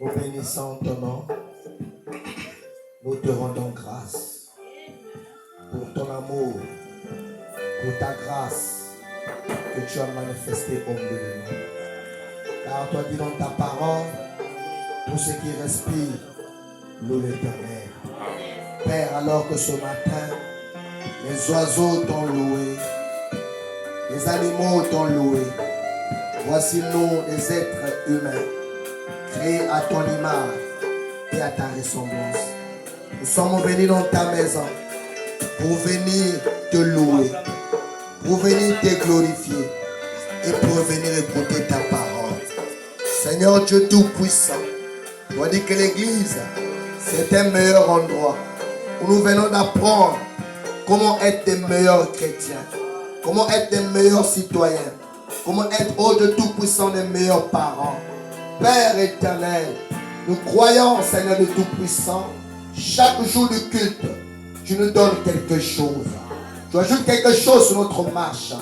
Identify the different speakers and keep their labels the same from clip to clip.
Speaker 1: Nous bénissons ton nom. Nous te rendons grâce pour ton amour, pour ta grâce que tu as manifestée au milieu de nous. Car toi dis dans ta parole, tout ce qui respire loue l'Éternel. Père, alors que ce matin, les oiseaux t'ont loué, les animaux t'ont loué. Voici nous, les êtres humains, créés à ton image et à ta ressemblance. Nous sommes venus dans ta maison pour venir te louer, pour venir te glorifier et pour venir écouter ta parole. Seigneur Dieu Tout-Puissant, tu as dit que l'Église, c'est un meilleur endroit où nous venons d'apprendre comment être des meilleurs chrétiens, comment être des meilleurs citoyens, comment être au Dieu Tout-Puissant des meilleurs parents. Père éternel, nous croyons, Seigneur de Tout-Puissant, chaque jour du culte, tu nous donnes quelque chose. Tu ajoutes quelque chose sur notre marche.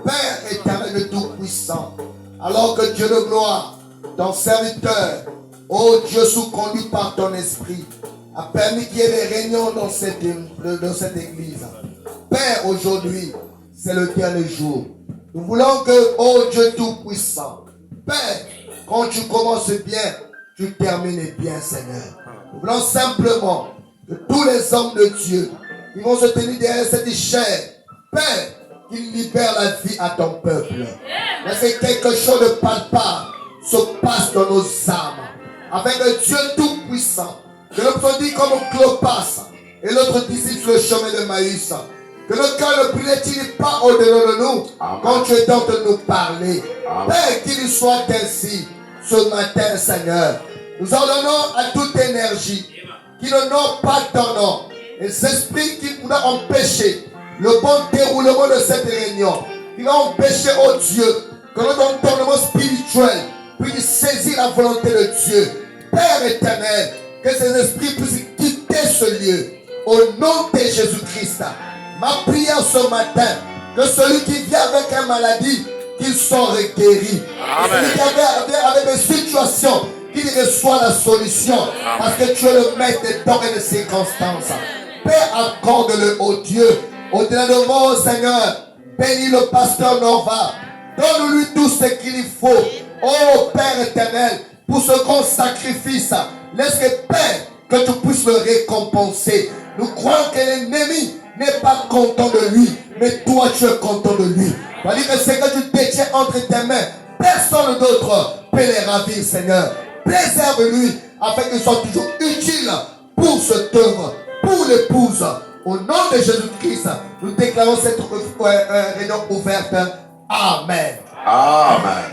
Speaker 1: Père éternel de Tout-Puissant, alors que Dieu de gloire, ton serviteur, oh Dieu sous conduit par ton esprit, a permis qu'il y ait des réunions dans cette église. Père, aujourd'hui, c'est le dernier jour. Nous voulons que, oh Dieu Tout-Puissant, Père, quand tu commences bien, tu termines bien, Seigneur. Nous voulons simplement que tous les hommes de Dieu qui vont se tenir derrière cette chair, Père, qu'ils libèrent la vie à ton peuple. Parce que quelque chose de palpable se passe dans nos âmes. Avec le Dieu Tout-Puissant, que nous puissions dire comme Clopas et l'autre disciple sur le chemin de Maïs, que le cœur ne brûlait-il pas au-delà de nous. Amen. Quand tu es en train de nous parler. Amen. Père, qu'il soit ainsi ce matin, Seigneur. Nous ordonnons à toute énergie qui n'honore pas ton nom, les esprits qui pourraient empêcher le bon déroulement de cette réunion, qui vont empêcher, oh Dieu, que notre entendement spirituel puisse saisir la volonté de Dieu. Père éternel, que ces esprits puissent quitter ce lieu. Au nom de Jésus-Christ, ma prière ce matin, que celui qui vient avec une maladie, qu'il soit guéri. Celui qui vient avec des situations, qu'il reçoit la solution. Amen. Parce que tu es le maître des temps et des circonstances. Père, accorde-le au Dieu. Au-delà de moi, Seigneur, bénis le pasteur Nova. Donne-lui tout ce qu'il lui faut. Oh Père éternel, pour ce grand sacrifice, laisse que Père, que tu puisses le récompenser. Nous croyons que l'ennemi n'est pas content de lui, mais toi tu es content de lui. C'est-à-dire que ce que tu détiens entre tes mains, personne d'autre peut les ravir, Seigneur. Préserve-lui afin qu'il soit toujours utile pour cette œuvre, pour l'épouse. Au nom de Jésus-Christ, nous déclarons cette réunion ouverte. Amen.
Speaker 2: Amen.